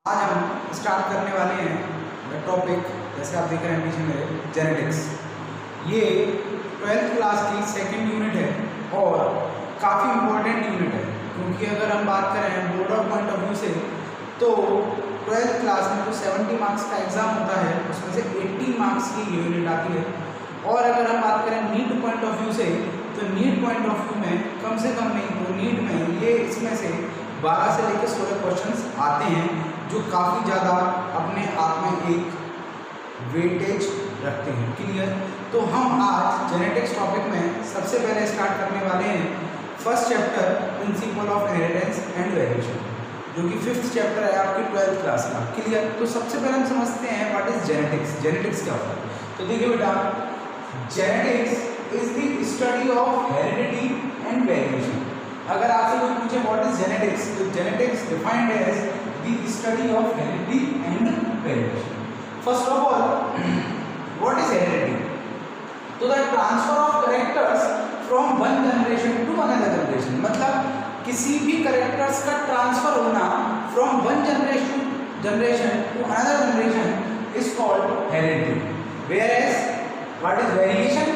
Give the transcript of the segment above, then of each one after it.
आज हम स्टार्ट करने वाले हैं टॉपिक, जैसे आप देख रहे हैं पीछे मेरे, जेनेटिक्स। ये 12th क्लास की सेकंड यूनिट है और काफ़ी इम्पोर्टेंट यूनिट है, क्योंकि अगर हम बात करें board of point of view से तो 12th क्लास में जो 70 मार्क्स का एग्ज़ाम होता है उसमें से 80 मार्क्स की यूनिट आती है। और अगर हम बात करें नीट पॉइंट ऑफ व्यू से तो नीट पॉइंट ऑफ व्यू में कम से कम नहीं तो नीट में ये इसमें से 12 से लेकर 16 क्वेश्चंस आते हैं जो काफ़ी ज़्यादा अपने आप में एक वेटेज रखते हैं। क्लियर? तो हम आज जेनेटिक्स टॉपिक में सबसे पहले स्टार्ट करने वाले हैं first chapter principle of inheritance and variation, जो कि 5th चैप्टर है आपकी 12th क्लास का। क्लियर? तो सबसे पहले हम समझते हैं व्हाट इज जेनेटिक्स। जेनेटिक्स क्या होता है? तो देखिए बेटा, genetics is the study of heredity and variation. अगर आपसे कोई पूछे व्हाट इज जेनेटिक्स, तो genetics defined as the study of heredity and variation. First of all, what is heredity? तो the transfer of characters from one generation to another generation, मतलब किसी भी characters का ट्रांसफर होना from one generation to another generation is called heredity. Whereas what is variation?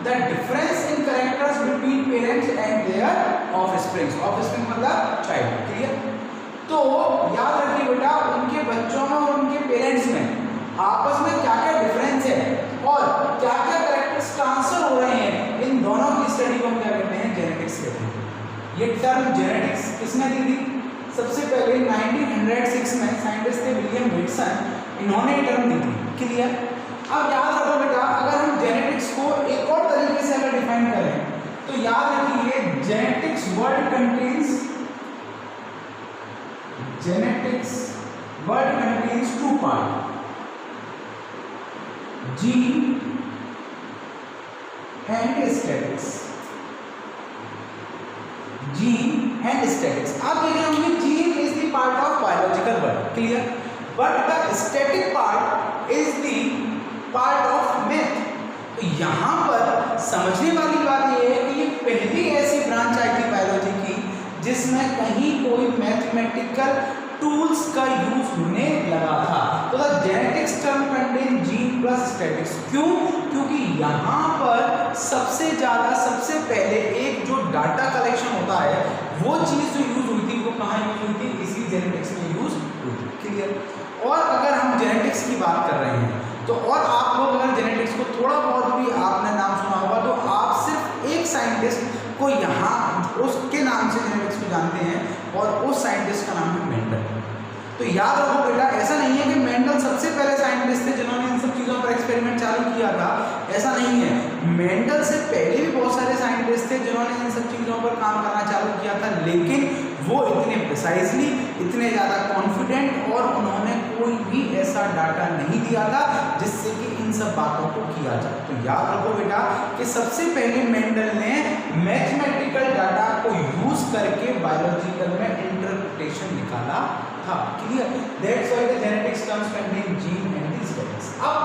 The difference in characters between parents and their offspring. Offspring मतलब child. Clear? तो याद रखिए बेटा, उनके बच्चों में और उनके पेरेंट्स में आपस में क्या क्या डिफरेंस है और क्या क्या कैरेक्टर्स ट्रांसफर हो रहे हैं, इन दोनों की स्टडी को हम क्या कहते हैं? जेनेटिक्स कहते हैं। ये टर्म जेनेटिक्स किसने दी थी? सबसे पहले 1906 में साइंटिस्ट थे विलियम विल्सन, इन्होंने ये टर्म दी थी। क्लियर? अब याद रखो बेटा, अगर हम जेनेटिक्स को एक और तरीके से अगर डिफाइन करें तो याद रखिए genetics word contains two part, gene and statics. Gene and statics आप देख रहे होंगे, gene is the part of biological word. Clear? But the static part is the part of math. तो यहाँ पर समझने वाली बात यह है कि ये पहली ऐसी ब्रांच आई थी बायोलॉजी की जिसमें कहीं कोई मैथमेटिकल टूल्स का यूज होने लगा था। तो the genetics term contain gene plus statics. क्यों? क्योंकि यहाँ पर सबसे पहले एक जो डाटा कलेक्शन होता है वो चीज जो यूज हुई थी वो कहाँ यूज हुई थी? इसी जेनेटिक्स में यूज हुई थी। क्लियर? और अगर हम जेनेटिक्स की बात कर रहे हैं तो और आप लोग अगर जेनेटिक्स को थोड़ा बहुत भी आपने नाम सुना होगा तो आप सिर्फ एक साइंटिस्ट को यहाँ उसके नाम से जेनेटिक्स को जानते हैं और उस साइंटिस्ट का नाम है मेंडल। तो याद रखो बेटा, ऐसा नहीं है कि मेंडल सबसे पहले साइंटिस्ट थे जिन्होंने इन सब चीज़ों पर एक्सपेरिमेंट चालू किया था, ऐसा नहीं है। मेंडल से पहले भी बहुत सारे साइंटिस्ट थे जिन्होंने इन सब चीज़ों पर काम करना चालू किया था, लेकिन वो इतने प्रिसाइजली, इतने ज़्यादा कॉन्फिडेंट और उन्होंने कोई भी ऐसा डाटा नहीं दिया था जिससे कि इन सब बातों को किया जाए। तो याद रखो बेटा कि सबसे पहले मेंडल ने मैथमेटिकल डाटा को यूज करके बायोलॉजिकल में इंटरप्रिटेशन निकाला था। Clear? That's why the genetics terms contain gene and the statics. अब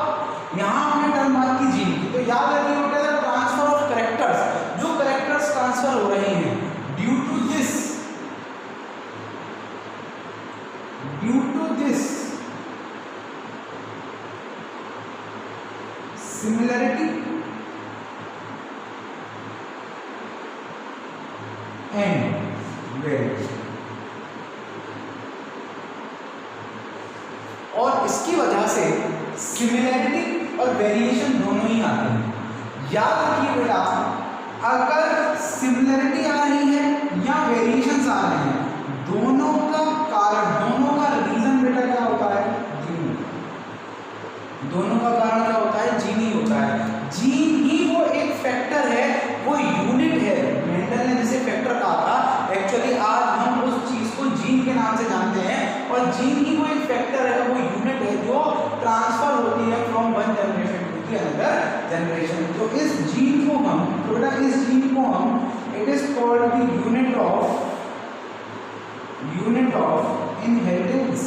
यहाँ हमने टर्म बात की जीन की, तो याद रखिए बेटा ट्रांसफर ऑफ कैरेक्टर्स, जो कैरेक्टर्स ट्रांसफर हो रहे हैं due to this similarity and variation, और इसकी वजह से सिमिलैरिटी और वेरिएशन दोनों ही आते हैं। याद रखिए बेटा, अगर सिमिलैरिटी आ रही है या वेरिएशंस आ रहे हैं, दोनों का कारण, दोनों का रीजन बेटा क्या होता है? जीन। दोनों का कारण क्या होता है? जीन ही होता है। जीन ही वो एक फैक्टर है, वो यूनिट है। मेंडल ने जिसे फैक्टर कहा था, एक्चुअली आज हम उस चीज को जीन के नाम से जानते हैं, और जीन ही वो एक फैक्टर है, वो यूनिट है जो ट्रांसफर होती है from one generation to the another generation. तो इस जीन को हम, it is called the unit of inheritance.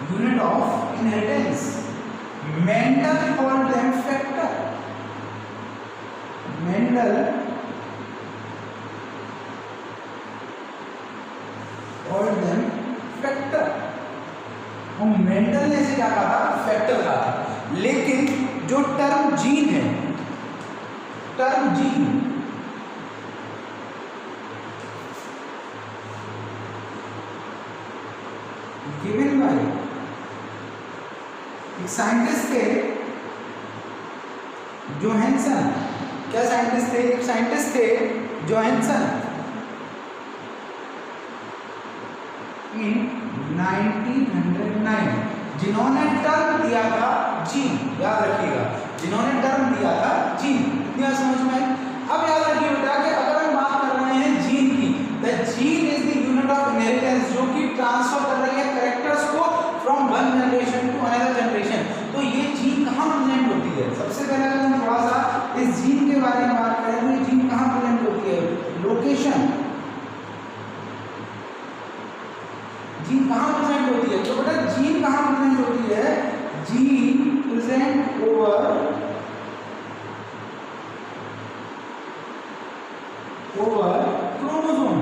Unit of inheritance. Mendel called them factor. Mendel called them और मेंडल ने इसे क्या कहा था, फैक्टर कहा था। लेकिन जो टर्म जीन है, टर्म जीन गिवन बाय एक साइंटिस्ट थे जोहानसन। क्या साइंटिस्ट थे? एक साइंटिस्ट थे जोहानसन इन 1909, जिन्होंने टर्म दिया था जीन। याद रखिएगा, जिन्होंने टर्म दिया था जीन। इतना समझ में आई? अब याद रखिए बेटा कि अगर हम बात कर रहे हैं जीन की, the gene is the unit of inheritance, जो कि ट्रांसफर कर रही है कैरेक्टर्स को from one generation to another generation. तो ये जीन कहाँ प्रेजेंट होती है? सबसे पहले अगर हम थोड़ा सा इस जीन के बारे में बात करें तो ये जीन कहाँ प्रेजेंट होती है? लोकेशन, जीन कहाँ प्रेजेंट होती है? तो बेटा जीन कहाँ प्रेजेंट होती है? Gene present over chromosome.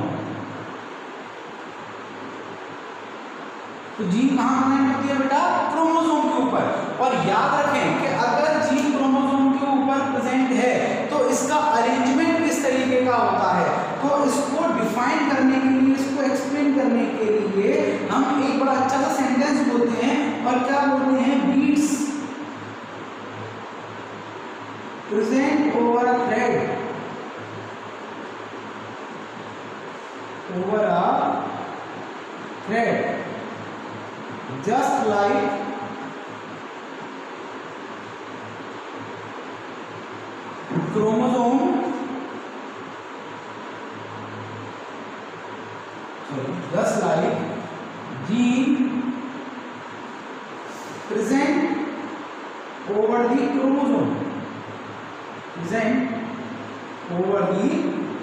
तो जीन कहाँ प्रेजेंट होती है बेटा? क्रोमोसोम के ऊपर। और याद रखें कि अगर जीन क्रोमोसोम के ऊपर प्रेजेंट है तो इसका अरेंजमेंट किस तरीके का होता है, तो इसको डिफाइन करने के लिए, इसको एक्सप्लेन करने के लिए हम एक बड़ा अच्छा सा सेंटेंस बोलते हैं। और क्या बोलते हैं? Beads present over a thread, over a thread, just like chromosome, just like gene present over the chromosome, present over the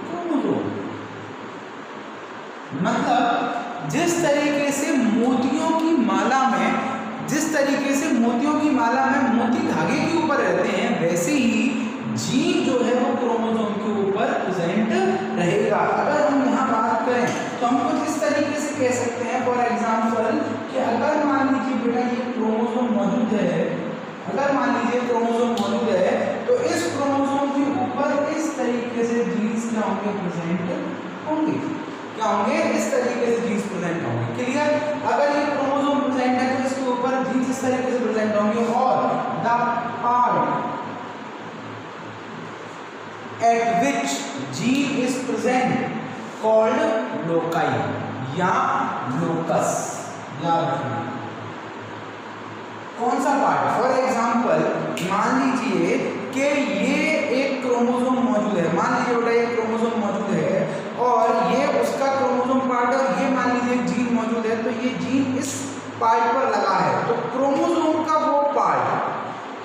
chromosome। मतलब जिस तरीके से मोतियों की माला में, जिस तरीके से मोतियों की माला में मोती धागे के ऊपर रहते हैं, वैसे ही जीन जो है वो क्रोमोसोम के ऊपर प्रेजेंट रहेगा। अगर हम यहाँ बात करें तो हम कुछ इस तरीके से कह सकते हैं, फॉर एग्जांपल कि अगर मान लीजिए बेटा ये क्रोमोसोम मौजूद है, अगर मान लीजिए क्रोमोसोम मौजूद है तो इस क्रोमोसोम के ऊपर इस तरीके से जीन्स क्या होंगे? प्रेजेंट होंगे। क्या होंगे? इस tariqe से जीन्स प्रेजेंट होंगे। क्लियर? अगर ये क्रोमोसोम प्रेजेंट है तो इसके ऊपर जीन्स इस तरीके से प्रेजेंट होंगे। और the part eight which gene is present called loci या लोकस। याद रखना कौन सा पार्ट। फॉर एग्जांपल मान लीजिए कि ये एक क्रोमोसोम मौजूद है, मान लीजिए बेटा ये क्रोमोसोम मौजूद है और ये उसका क्रोमोसोम पार्ट है, और ये मान लीजिए एक जीन मौजूद है, तो ये जीन इस पार्ट पर लगा है। तो क्रोमोसोम का वो पार्ट,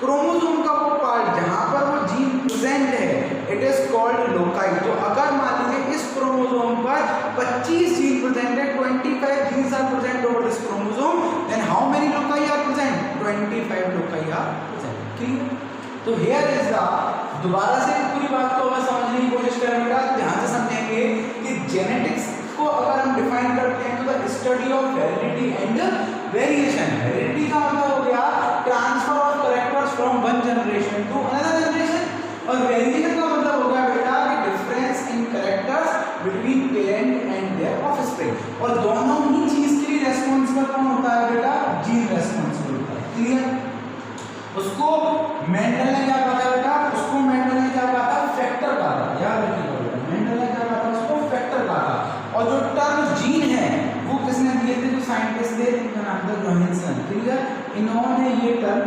क्रोमोसोम का वो पार्ट जहां पर वो जीन प्रेजेंट है, इट इज कॉल्ड लोकाई। तो अगर मान लीजिए इस क्रोमोसोम पर 25 जीन प्रेजेंट है, 25 genes are present over this chromosome, then how many loci are present? 25 loci are present. ठीक। तो हियर इज द, दोबारा से पूरी बात को अगर समझने की कोशिश करें बेटा, ध्यान से समझेंगे कि जेनेटिक्स को अगर हम डिफाइन करते हैं तो the study of heredity and variation. Heredity का मतलब हो गया transfer of characters from one generation to another generation, और वेरिएशन का मतलब हो गया बेटा कि difference in characters between parent and their offspring. और दोनों ही चीज के लिए रेस्पॉन्सिबल कौन होता है बेटा? जीन रेस्पॉन्सिबल होता है। क्लियर? उसको मेंडल ने क्या कहा था बेटा? उसको मेंडल ने क्या कहा था? फैक्टर कहा था। याद रखिएगा बेटा, मेंडल ने क्या कहा था? उसको फैक्टर कहा था। और जो टर्म जीन है वो किसने दिए थे? जो साइंटिस्ट थे, इनका नाम था जोहानसन। क्लियर? इन्होंने ये टर्म।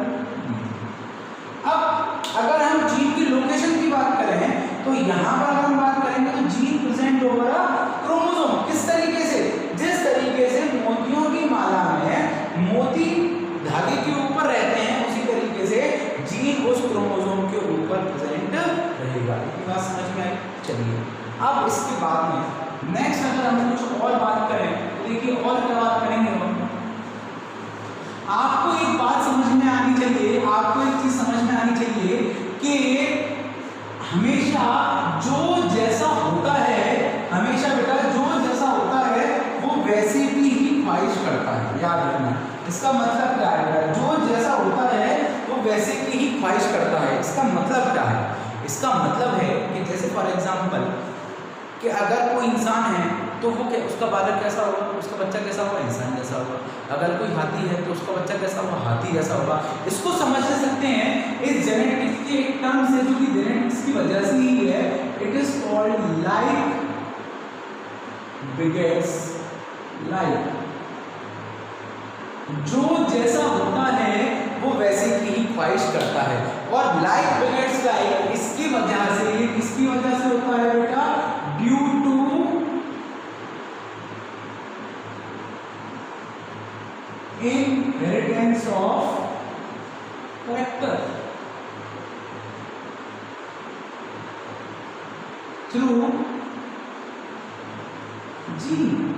अब अगर हम जीन की लोकेशन की बात करें तो यहाँ पर अगर हम बात करेंगे तो जीन प्रेजेंट ओवर क्रोमोसोम। किस तरीके से? जिस तरीके से मोतियों की माला में मोती धागे के ऊपर रहते हैं, उसी तरीके से जीन उस क्रोमोसोम के ऊपर प्रेजेंट रहेगा। ये बात समझ में आई? चलिए अब इसके बाद में नेक्स्ट अगर हम कुछ और बात करें तो देखिए और क्या बात करेंगे हम। आपको एक बात समझ में आनी चाहिए, आपको एक चीज समझ में आनी चाहिए कि हमेशा जो जैसा होता है, हमेशा बेटा जो जैसा होता है वो वैसे भी ही ख्वाहिश करता है। याद रखना, इसका मतलब क्या है? जो जैसा होता है वो वैसे की ही ख्वाहिश करता है। इसका मतलब क्या है? इसका मतलब है कि जैसे फॉर एग्जांपल कि अगर कोई इंसान है तो वो उसका बालक कैसा होगा? उसका बच्चा कैसा होगा? इंसान जैसा होगा। अगर कोई हाथी है तो उसका बच्चा कैसा होगा? हाथी जैसा होगा। इसको समझ सकते हैं इस जेनेटिक्स के एक टर्म से, जो कि जेनेटिक्स की वजह से ही है। It is called like begets like. जो जैसा होता है वो वैसे की ही ख्वाहिश करता है। और लाइक बिगेट्स लाइक इसकी वजह से, ये किसकी वजह से होता है बेटा? Due to inheritance of character through gene.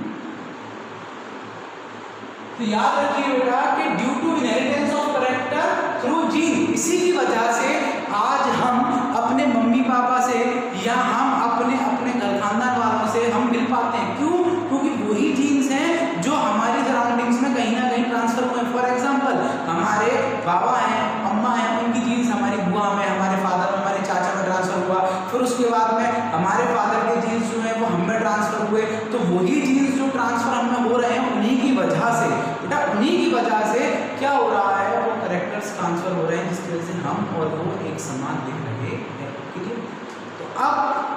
तो याद रखिए बेटा कि due to inheritance of character through gene, इसी की वजह से आज हम अपने मम्मी पापा से या हम अपने घर खानदान वालों से हम मिल पाते हैं। क्यों? क्योंकि वही जीन्स हैं जो हमारी सराउंडिंग्स में कहीं ना कहीं ट्रांसफर हुए। फॉर एग्जांपल हमारे बाबा हैं, अम्मा हैं, उनकी जीन्स हमारी बुआ में, हमारे फादर में, हमारे चाचा में ट्रांसफर हुआ। फिर उसके बाद में हमारे फादर के जीन्स जो हैं वो हम में ट्रांसफर हुए। तो वही जीन्स जो ट्रांसफर हम में हो रहे हैं उन्हीं की वजह से बेटा, उन्हीं की वजह से क्या हो रहा है? वो कैरेक्टर्स ट्रांसफर हो रहे हैं, जिसकी वजह से हम और वो एक समान दिख रहे हैं। ठीक है, तो अब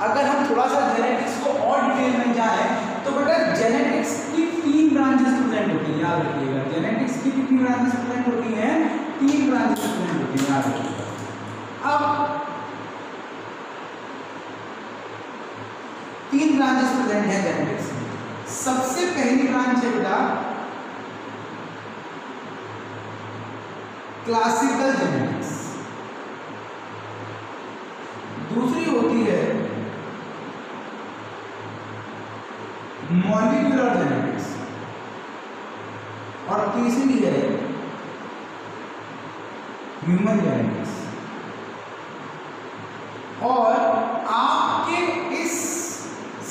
अगर हम थोड़ा सा जेनेटिक्स को और डिटेल में जाएं तो बेटा जेनेटिक्स की 3 ब्रांचेस प्रेजेंट होती है। याद रखिएगा, जेनेटिक्स की कितनी ब्रांचेस प्रेजेंट होती हैं? 3 ब्रांचेस प्रेजेंट होती हैं। याद रखिएगा। अब 3 ब्रांचेस प्रेजेंट हैं जेनेटिक्स में। सबसे पहली ब्रांच है बेटा क्लासिकल जेनेटिक्स, दूसरी होती है मॉलिक्यूलर जेनेटिक्स और तीसरी है ह्यूमन जेनेटिक्स। और आपके इस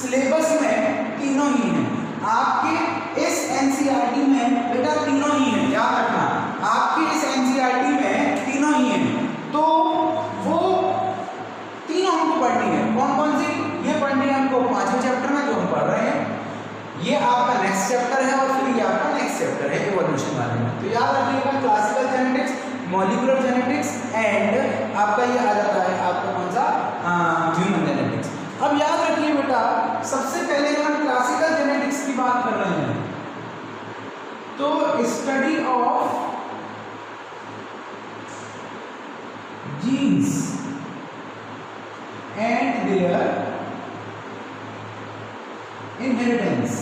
सिलेबस में तीनों ही हैं। आपके इस एनसीईआरटी में बेटा तीनों ही हैं। याद रखना, आपके इस एनसीईआरटी में तीनों ही हैं। तो वो तीनों हमको पढ़नी है। कौन कौन सी? ये पढ़नी है हमको 5वें चैप्टर में जो हम पढ़ रहे हैं, ये आपका नेक्स्ट चैप्टर है, और फिर ये आपका नेक्स्ट चैप्टर है इवोल्यूशन वाले में। तो याद रखिएगा classical genetics, molecular genetics and आपका ये आ जाता है आपका कौन सा? Human genetics. अब याद रखिए बेटा, सबसे पहले हम क्लासिकल जेनेटिक्स की बात कर रहे हैं तो study of genes and their inheritance.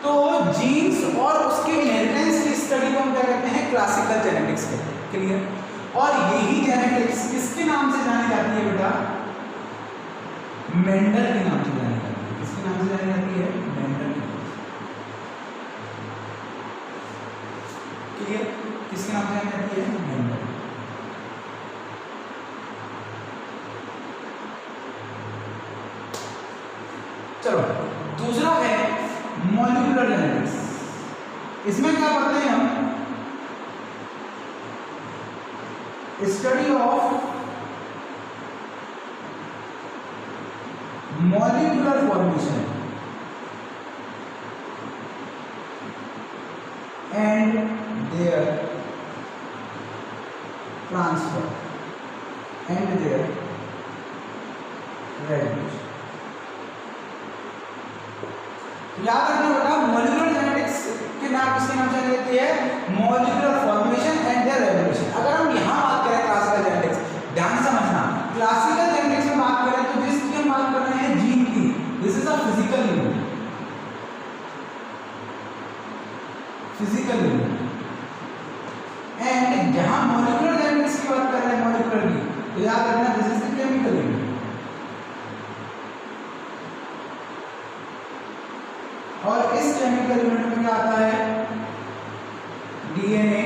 तो जीन्स और उसके इनहेरिटेंस की स्टडी को हम क्या कहते हैं? क्लासिकल जेनेटिक्स कहते हैं। क्लियर? और यही जेनेटिक्स किसके नाम से जानी जाती है बेटा? मेंडल के नाम से जानी जाती है। किसके नाम से जानी जाती है? मेंडल के नाम से। क्लियर? किसके नाम से जानी जाती है? मेंडल। चलो, दूसरा है मॉलिक्यूलर जेनेटिक्स। इसमें क्या पढ़ते हैं हम? Study of molecular formation and their transfer and their radiation. याद रखना बेटा, मॉलिक्यूलर जेनेटिक्स के नाम किसके नाम से लेते हैं? Molecular formation and their revolution. अगर हम यहां बात करें क्लासिकल जेनेटिक्स, ध्यान समझना, क्लासिकल जेनेटिक्स में बात करें तो जिसकी हम बात कर रहे हैं जीन की, this is a physical unit. Physical unit. And जहां मॉलिक्यूलर जेनेटिक्स की बात कर रहे हैं, मॉलिक्यूलर की, तो याद रखना this is the chemical unit. और इस केमिकल यूनिट में क्या आता है? DNA,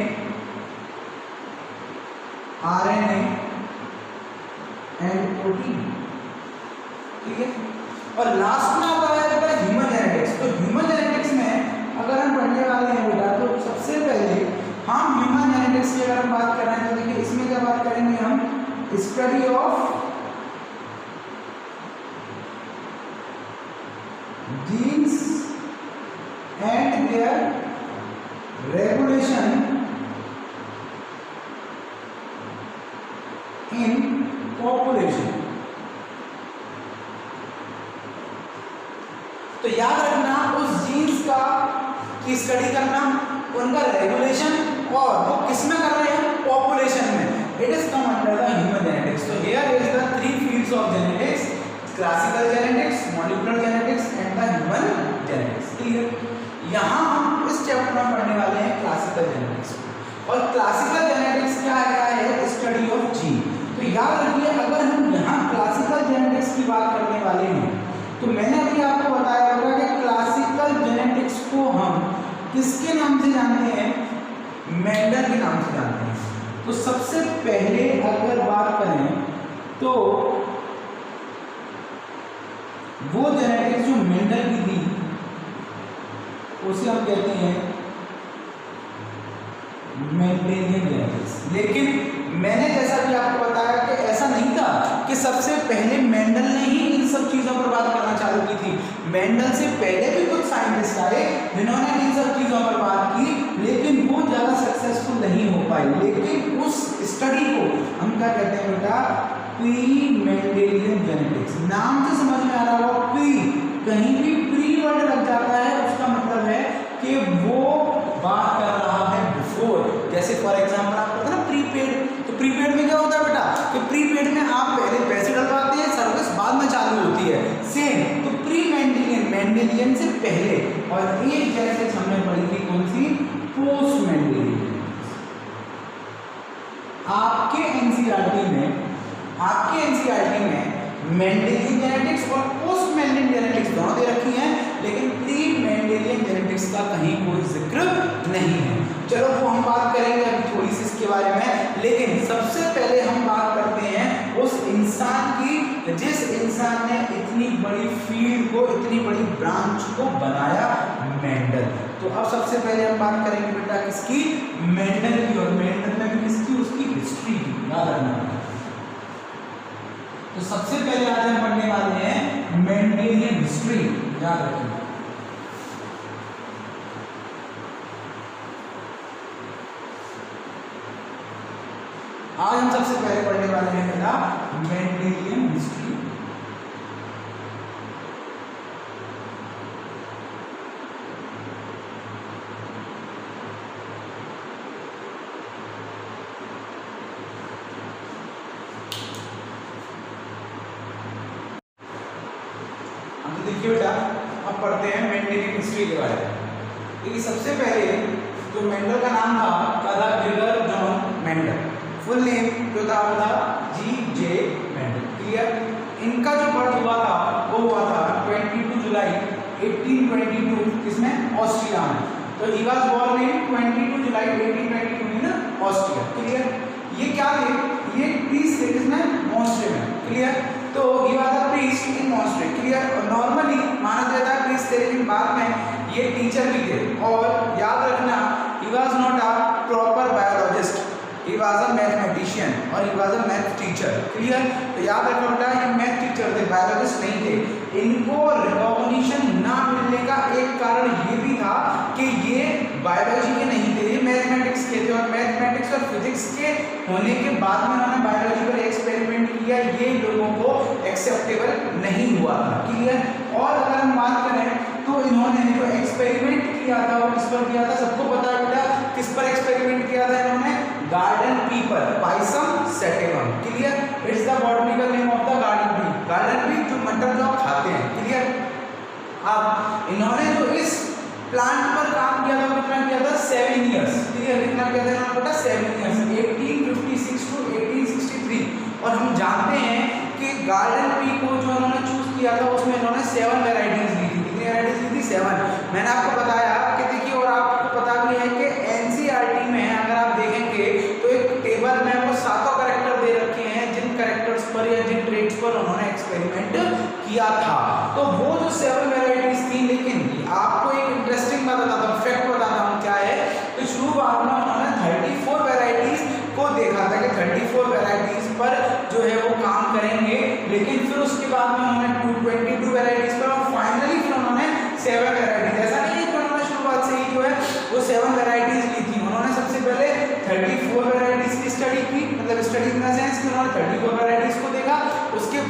RNA and protein. ठीक है, और लास्ट में आता है बेटा ह्यूमन जेनेटिक्स। तो जेनेटिक्स की अगर हम बात कर रहे हैं तो देखिए इसमें क्या बात करेंगे हम, study of genes and their regulation in population. तो याद रखना उस जीन्स का की स्टडी करना, उनका रेगुलेशन, और वो किस में कर रहे हैं, पॉपुलेशन में। It is come under the human genetics. तो here is the three fields of genetics, classical genetics, molecular genetics and the human genetics. Clear. यहाँ हम इस चैप्टर में पढ़ने वाले हैं क्लासिकल जेनेटिक्स, और क्लासिकल जेनेटिक्स क्या है, स्टडी ऑफ जीन। तो याद रखिए अगर हम यहाँ क्लासिकल जेनेटिक्स की बात करने वाले हैं तो मैंने अभी आपको बताया होगा कि क्लासिकल जेनेटिक्स को हम किसके नाम से जानते हैं, मेंडल के नाम से जानते हैं। तो सबसे पहले अगर बात करें तो वो जेनेटिक्स जो मेंडल की थी उसे हम कहते हैं मेंडेलियन जेनेटिक्स। लेकिन मैंने जैसा कि आपको बताया कि ऐसा नहीं था कि सबसे पहले मेंडल ने ही इन सब चीजों पर बात करना चालू की थी। मेंडल से पहले भी कुछ साइंटिस्ट आए जिन्होंने इन सब चीजों पर बात की, लेकिन वो ज्यादा सक्सेसफुल नहीं हो पाई। लेकिन उस स्टडी को हम क्या कहते हैं बेटा, प्री मेंडेलियन जेनेटिक्स। नाम से समझ में आ रहा होगा, प्री, कहीं भी प्री वर्ड लग जाता है उसका मतलब है कि वो बात कर रहा है बिफोर। जैसे फॉर एग्जांपल आपको पता ना प्रीपेड, तो प्रीपेड में क्या होता है बेटा कि प्रीपेड में आप पहले पैसे डलवाते हैं, सर्विस बाद में चालू होती है। सेम तो प्री मेंडेलियन, मेंडेलियन से पहले। और एक जेनेटिक्स हमने पढ़ी थी कौन सी, पोस्ट मेंडेलियन। आपके एनसीईआरटी में मेंडेलियन जेनेटिक्स और पोस्ट मेंडेलियन जेनेटिक्स दोनों दे रखी हैं, लेकिन प्री मेंडेलियन जेनेटिक्स का कहीं कोई जिक्र नहीं है। चलो वो हम बात करेंगे अभी थोड़ी सी इसके बारे में, लेकिन सबसे पहले हम बात करते हैं उस इंसान की जिस इंसान ने इतनी बड़ी फील्ड को, इतनी बड़ी ब्रांच को बनाया, मेंडल। तो अब सबसे पहले हम बात करेंगे बेटा किसकी, मेंडल की। और मेंडल में भी किसकी, उसकी हिस्ट्री की, याद रखना। तो सबसे पहले आज हम पढ़ने वाले हैं मेंडेलियन हिस्ट्री, याद रखिए। आज हम सबसे पहले पढ़ने वाले हैं बेटा मेंडेलियन हिस्ट्री। देखिए बेटा अब पढ़ते हैं मेंडेलियन हिस्ट्री के बारे में। देखिए सबसे पहले जो मेंडल का नाम था Gregor John Mendel, full name जो था वो था जी.जे. मेंडल। क्लियर। इनका जो बर्थ हुआ था वो हुआ था 22 जुलाई 1822 किसमें, ऑस्ट्रिया में। तो he was born in 22 July 1822 in Austria. Clear. ये क्या थे, ये प्रीस्ट थे किसमें, मॉन्स्ट्रे में। क्लियर। तो he was a priest in monastery. Clear. और नॉर्मली माना जाता है प्रीस्ट थे, लेकिन बाद में ये टीचर भी थे। और याद रखना he was not a proper biologist, he was a mathematician और he was a math teacher. Clear. तो याद रखना बेटा ये मैथ टीचर थे, बायोलॉजिस्ट नहीं थे। इनको रिकॉग्निशन ना मिलने का एक कारण ये भी था कि ये बायोलॉजी के नहीं थे, ये मैथमेटिक्स के थे। और मैथमेटिक्स और फिजिक्स के होने के बाद में उन्होंने बायोलॉजी पर एक्सपेरिमेंट किया, ये लोगों को एक्सेप्टेबल नहीं हुआ था। क्लियर। और अगर हम बात करें तो इन्होंने जो एक्सपेरिमेंट किया था वो किस पर किया था, सबको पता है बेटा किस पर एक्सपेरिमेंट किया था इन्होंने, garden people, Pisum sativum. Clear. It's the botanical name of the garden pea. Garden pea जो मटर जो आप खाते हैं। क्लियर। अब इन्होंने जो इस प्लांट पर काम किया था कितना किया था, 7 इयर्स। क्लियर। कितना किया था इन्होंने बेटा, 7 इयर्स, 1856 टू 1863। और हम जानते हैं कि गार्डन पी को जो इन्होंने चूज किया था उसमें इन्होंने 7 वेराइटीज ली थी। कितनी वेराइटीज ली थी, 7। मैंने आपको बताया कि देखिए, और आपको पता भी है कि एनसीईआरटी में अगर आप देखेंगे तो एक टेबल में वो 7 कैरेक्टर दे रखे हैं जिन कैरेक्टर्स पर या जिन ट्रेट्स पर उन्होंने एक्सपेरिमेंट किया था। तो वो जो 7 वेराइटीज थी, लेकिन आपको एक इंटरेस्टिंग बात बताता हूँ, फैक्ट बताता हूँ क्या है। तो शुरुआत में उन्होंने 34 वेराइटी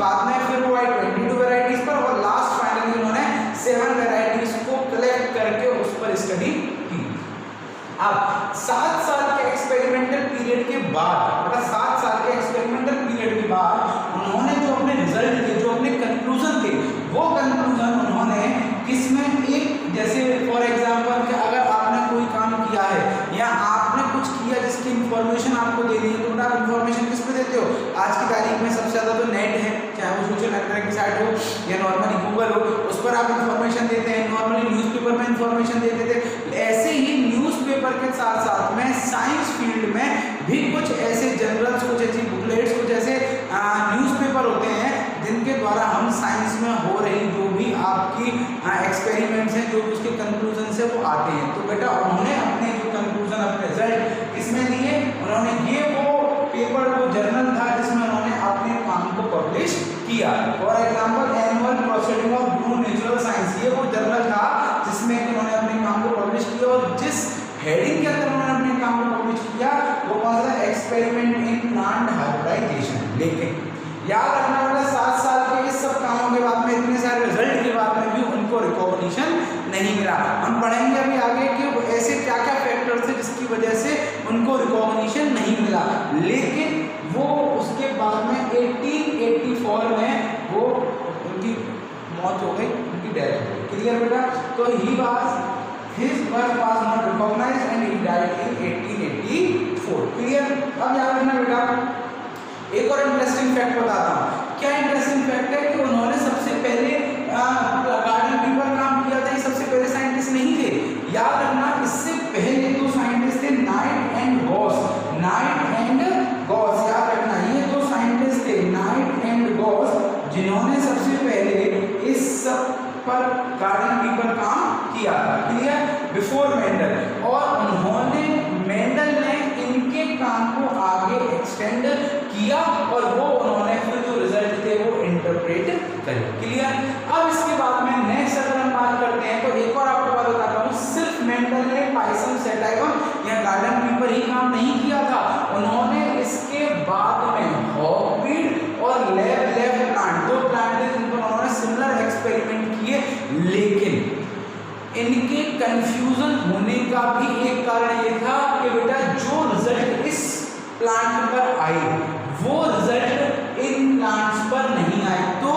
बाद में फिर वो आए 22 वेराइटीज पर और लास्ट फाइनली उन्होंने 7 वेराइटीज को कलेक्ट करके उस पर स्टडी की। अब 7 साल के एक्सपेरिमेंटल पीरियड के बाद, मतलब 7 साल के एक्सपेरिमेंटल पीरियड के बाद उन्होंने जो अपने रिजल्ट थे, जो अपने कंक्लूजन थे, वो कंक्लूजन उन्होंने किसमें, एक जैसे फॉर एग्जांपल कि अगर आपने कोई काम किया है या आपने कुछ किया जिसकी इंफॉर्मेशन आपको देनी है, तो आप इंफॉर्मेशन किस पे देते हो? आज की तारीख में सबसे ज़्यादा तो नेट है, चाहे वो सोशल नेटवर्क की साइट हो या नॉर्मली गूगल हो, उस पर आप इंफॉर्मेशन देते हैं। नॉर्मली न्यूज़पेपर में इंफॉर्मेशन देते थे। ऐसे ही न्यूज़पेपर के साथ साथ में साइंस फील्ड में भी कुछ ऐसे जर्नल्स, कुछ ऐसी बुकलेट्स, कुछ ऐसे न्यूज़पेपर होते हैं जिनके द्वारा हम साइंस में हो रही जो भी आपकी एक्सपेरिमेंट्स हैं, जो भी उसके कंक्लूजन से वो आते हैं। तो बेटा उन्होंने अपने जो कंक्लूजन, अपने रिजल्ट किसमें दिए? उन्होंने ये वो पेपर, वो जर्नल था जिसमें उन्होंने अपने काम को पब्लिश किया। For example annual proceeding of blue natural science, ये वो जर्नल था जिसमें उन्होंने अपने काम को पब्लिश किया और जिस हेडिंग के अंदर उन्होंने अपने काम को पब्लिश किया वो कौन सा? Experiment in plant hybridization. लेकिन याद रखना बेटा 7 साल के इस सब कामों के बाद में, इतने सारे रिजल्ट के बाद में भी उनको रिकॉग्निशन नहीं मिला। हम पढ़ेंगे अभी आगे कि ऐसे क्या क्या फैक्टर्स थे जिसकी वजह से उनको रिकॉग्निशन नहीं मिला। लेकिन वो उसके बाद में 1884 में वो उनकी मौत हो गई, उनकी डेथ हो गई। क्लियर बेटा? तो his work was not recognized and he died in 1884। Clear? अब याद रखना बेटा एक और इंटरेस्टिंग फैक्ट बताता हूँ। क्या इंटरेस्टिंग फैक्ट है कि उन्होंने सबसे पहले गार्डन बी पर काम किया था। ये सबसे पहले साइंटिस्ट नहीं थे। याद रखना इससे पहले दो साइंटिस्ट थे, night and Gauss. Night and Gauss याद रखना, ये दो साइंटिस्ट थे, नाइट एंड गॉस, जिन्होंने सबसे पहले इस सब पर गार्डन बी पर काम किया था। क्लियर? Before Mendel. और उन्होंने, मेंडल ने इनके काम को आगे एक्सटेंड किया और वो उन्होंने फिर जो रिजल्ट थे वो इंटरप्रेट करे। क्लियर? अब इसके बाद में नेक्स्ट अगर हम बात करते हैं तो एक और आपको बात बताता हूँ, सिर्फ मेंडल ने पाइसम सैटाइवम या गार्डन बी पर ही काम नहीं किया था। उन्होंने इसके बाद में हॉपवीड और लेब प्लांट, दो प्लांट थे जिनको उन्होंने सिमिलर एक्सपेरिमेंट किए। लेकिन इनके कंफ्यूजन होने का भी एक कारण ये था कि बेटा जो रिजल्ट इस प्लांट पर आए वो रिजल्ट इन प्लांट्स पर नहीं आए, तो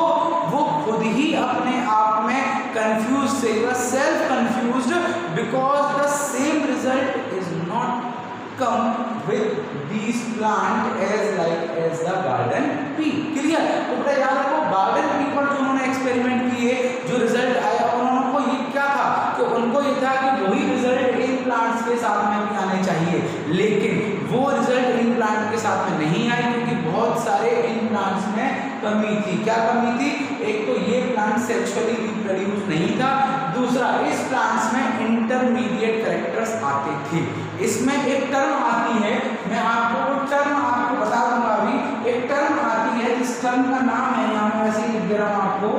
वो खुद ही अपने आप में कंफ्यूज थे, self confused, because the same result is not come with these plant as the garden bee। Clear? तो बेटा याद रखो गार्डन बी पर जो उन्होंने एक्सपेरिमेंट किए, जो रिजल्ट आया उनको ये क्या था कि उनको ये था कि वही रिजल्ट इन प्लांट्स के साथ में भी आने चाहिए। लेकिन वो रिजल्ट इन प्लांट के साथ में नहीं आए क्योंकि बहुत सारे इन प्लांट्स में कमी थी। क्या कमी थी? एक तो ये प्लांट सेक्सुअली रिप्रोड्यूस नहीं था, दूसरा इस प्लांट्स में इंटरमीडिएट कैरेक्टर्स आते थे। इसमें एक टर्म आती है, मैं आपको वो टर्म आपको बता दूंगा अभी। एक टर्म आती है जिस टर्म का नाम है, यहाँ मैं वैसे लिख दे रहा हूँ आपको,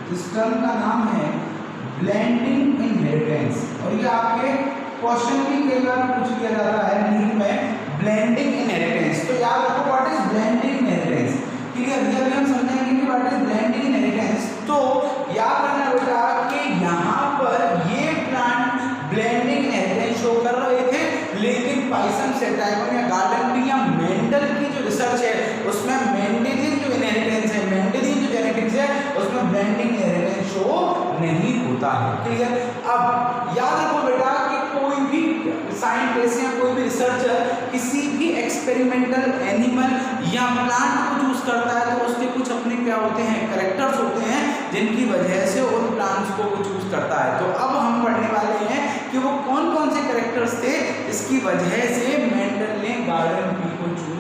जिस टर्म का नाम है ब्लेंडिंग इनहेरिटेंस। और ये आपके क्वेश्चन भी कई बार पूछ लिया जाता है नीट में, ब्लेंडिंग इनहेरिटेंस। तो याद रखो what is blending inheritance. Clear? अभी हम समझेंगे कि व्हाट इज ब्लेंडिंग इनहेरिटेंस। तो याद रखना बेटा कि यहाँ पर ये प्लांट ब्लेंडिंग इनहेरिटेंस शो कर रहे थे, लेकिन पाइसम सैटाइवम या गार्डन बी या मेंडल की जो रिसर्च है उसमें मेंडेलियन जो इनहेरिटेंस है, मेंडेलियन जो जेनेटिक्स है, उसमें ब्लेंडिंग इनहेरिटेंस शो नहीं होता है। क्लियर? अब याद रखो बेटा कि कोई भी साइंटिस्ट या कोई भी रिसर्चर किसी भी एक्सपेरिमेंटल एनिमल या प्लांट को चूज करता है तो उसके कुछ अपने क्या होते हैं, कैरेक्टर्स होते हैं जिनकी वजह से उन प्लांट्स को वो चूज करता है। तो अब हम पढ़ने वाले हैं कि वो कौन कौन से कैरेक्टर्स थे जिसकी वजह से मेंडल ने गार्डन बी को चूज